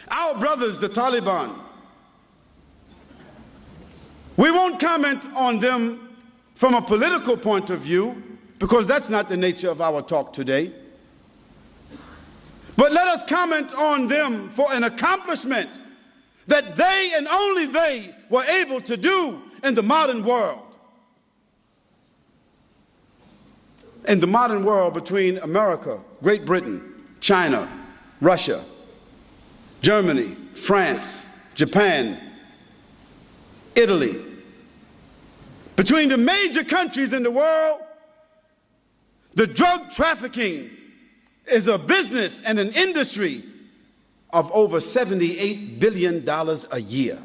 Our brothers, the Taliban, we won't comment on them from a political point of view because that's not the nature of our talk today. But let us comment on them for an accomplishment that they and only they were able to do in the modern world. In the modern world between America, Great Britain, China, Russia, Germany, France, Japan, Italy. Between the major countries in the world, the drug trafficking is a business and an industry of over $78 billion a year.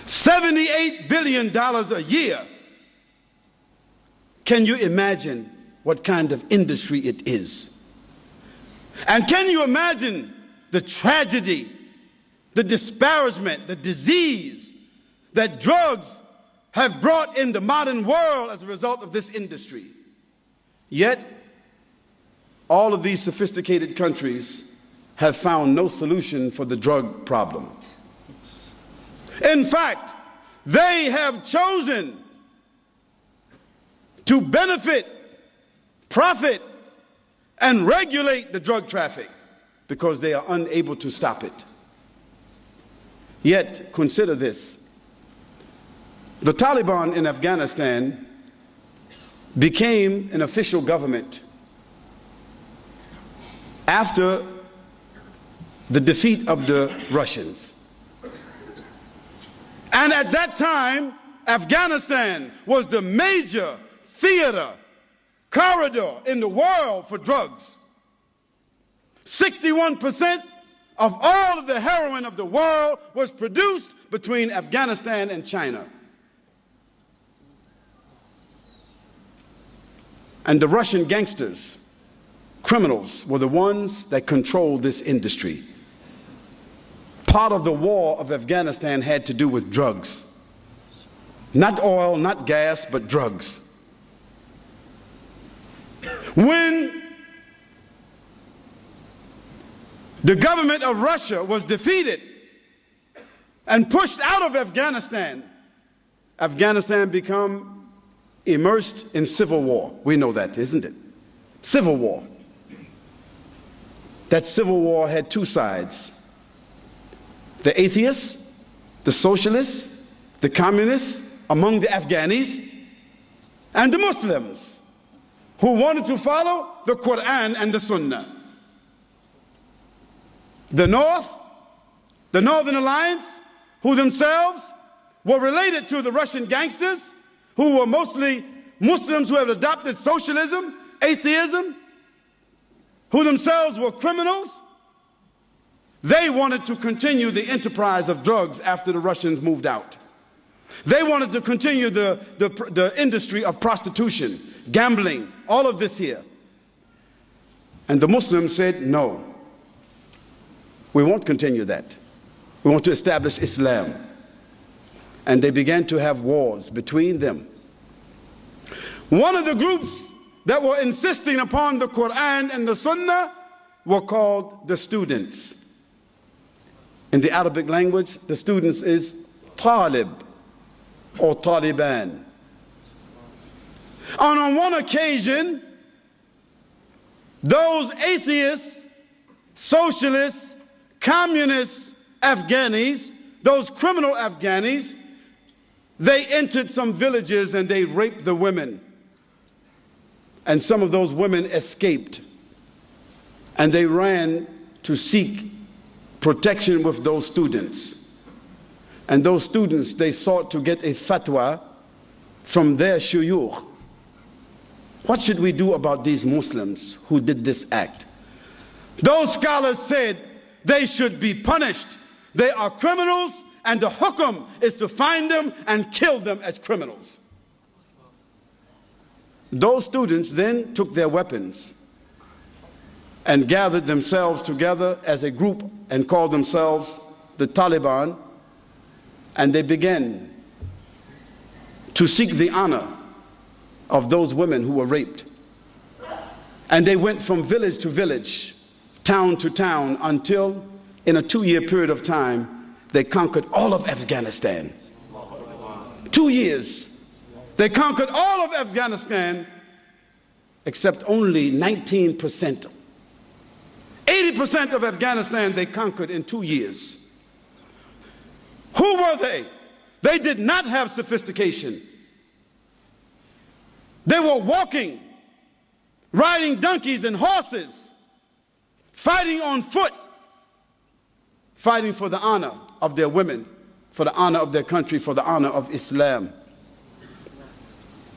$78 billion a year. Can you imagine what kind of industry it is? And can you imagine the tragedy, the disparagement, the disease that drugs have brought in the modern world as a result of this industry? Yet, all of these sophisticated countries have found no solution for the drug problem. In fact, they have chosen to benefit, profit, and regulate the drug traffic because they are unable to stop it. Yet, consider this. The Taliban in Afghanistan became an official government after the defeat of the Russians. And at that time, Afghanistan was the major theater, corridor in the world for drugs. 61% of all of the heroin of the world was produced between Afghanistan and China. And the Russian gangsters, criminals, were the ones that controlled this industry. Part of the war of Afghanistan had to do with drugs. Not oil, not gas, but drugs. When the government of Russia was defeated and pushed out of Afghanistan, Afghanistan became immersed in civil war. We know that, isn't it? Civil war. That civil war had two sides. The atheists, the socialists, the communists among the Afghanis, and the Muslims who wanted to follow the Quran and the Sunnah. The North, the Northern Alliance, who themselves were related to the Russian gangsters, who were mostly Muslims who had adopted socialism, atheism, who themselves were criminals. They wanted to continue the enterprise of drugs after the Russians moved out. They wanted to continue the industry of prostitution, gambling, all of this here. And the Muslims said, no, we won't continue that. We want to establish Islam. And they began to have wars between them. One of the groups that were insisting upon the Quran and the Sunnah were called the students. In the Arabic language, the students is Talib or Taliban. And on one occasion, those atheists, socialists, communist Afghanis, those criminal Afghanis, they entered some villages and they raped the women. And some of those women escaped. And they ran to seek protection with those students. And those students, they sought to get a fatwa from their shuyukh. What should we do about these Muslims who did this act? Those scholars said they should be punished. They are criminals, and the hukum is to find them and kill them as criminals. Those students then took their weapons and gathered themselves together as a group and called themselves the Taliban, and they began to seek the honor of those women who were raped. And they went from village to village, town to town, until in a 2-year period of time, they conquered all of Afghanistan. 2 years. They conquered all of Afghanistan except only 19%. 80% of Afghanistan they conquered in 2 years. Who were they? They did not have sophistication. They were walking, riding donkeys and horses, fighting on foot, fighting for the honor of their women, for the honor of their country, for the honor of Islam.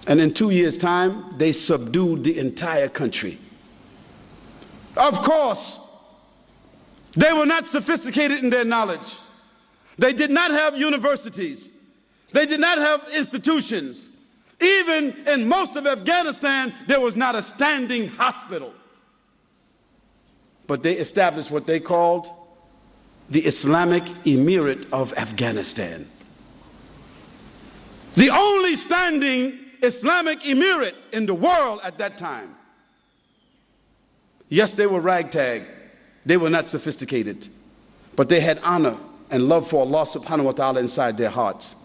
And in 2 years' time, they subdued the entire country. Of course, they were not sophisticated in their knowledge. They did not have universities. They did not have institutions. Even in most of Afghanistan, there was not a standing hospital. But they established what they called the Islamic Emirate of Afghanistan. The only standing Islamic Emirate in the world at that time. Yes, they were ragtag. They were not sophisticated. But they had honor and love for Allah subhanahu wa ta'ala inside their hearts.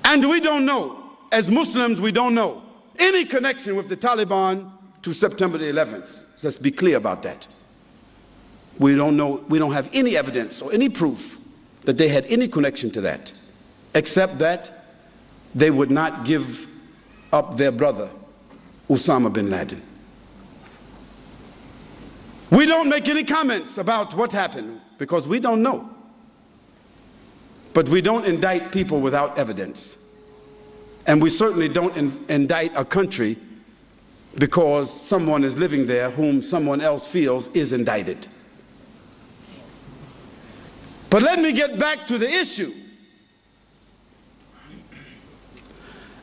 And we don't know, as Muslims, we don't know any connection with the Taliban to September the 11th. So let's be clear about that. We don't know, we don't have any evidence or any proof that they had any connection to that, except that they would not give up their brother, Osama bin Laden. We don't make any comments about what happened because we don't know. But we don't indict people without evidence. And we certainly don't indict a country because someone is living there whom someone else feels is indicted. But let me get back to the issue.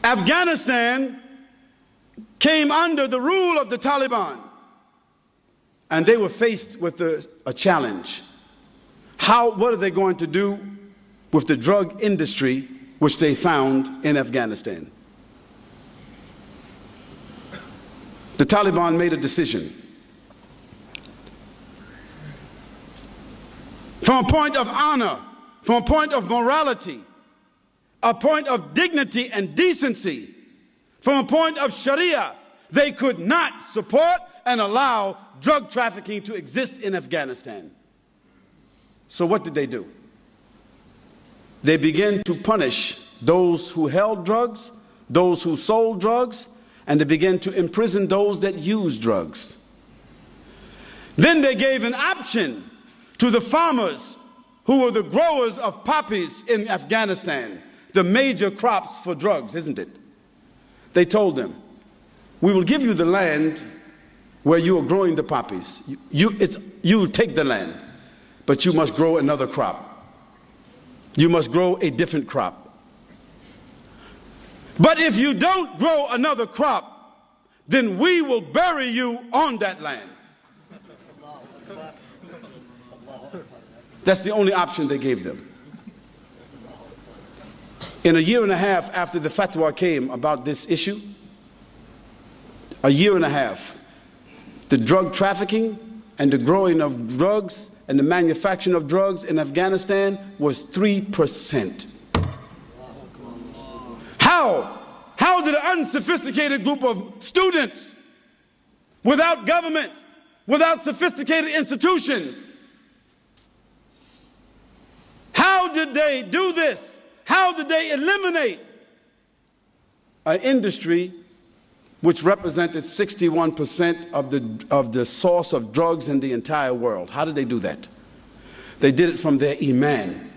Afghanistan came under the rule of the Taliban, and they were faced with a challenge. What are they going to do with the drug industry which they found in Afghanistan? The Taliban made a decision. From a point of honor, from a point of morality, a point of dignity and decency, from a point of Sharia, they could not support and allow drug trafficking to exist in Afghanistan. So what did they do? They began to punish those who held drugs, those who sold drugs, and they began to imprison those that used drugs. Then they gave an option to the farmers who were the growers of poppies in Afghanistan, the major crops for drugs, isn't it? They told them, we will give you the land where you are growing the poppies. You take the land, but you must grow another crop. You must grow a different crop. But if you don't grow another crop, then we will bury you on that land. That's the only option they gave them. In a year and a half after the fatwa came about this issue, a year and a half, the drug trafficking and the growing of drugs and the manufacturing of drugs in Afghanistan was 3%. How did an unsophisticated group of students, without government, without sophisticated institutions, how did they do this? How did they eliminate an industry which represented 61% of the source of drugs in the entire world? How did they do that? They did it from their iman.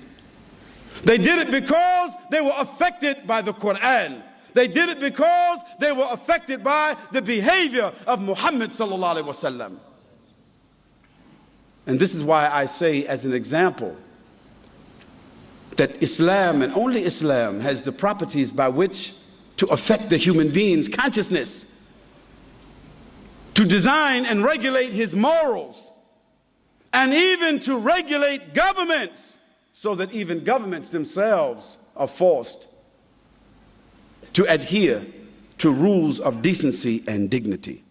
They did it because they were affected by the Quran. They did it because they were affected by the behavior of Muhammad sallallahu alaihi wasallam. And this is why I say, as an example, that Islam, and only Islam, has the properties by which to affect the human being's consciousness, to design and regulate his morals, and even to regulate governments, so that even governments themselves are forced to adhere to rules of decency and dignity.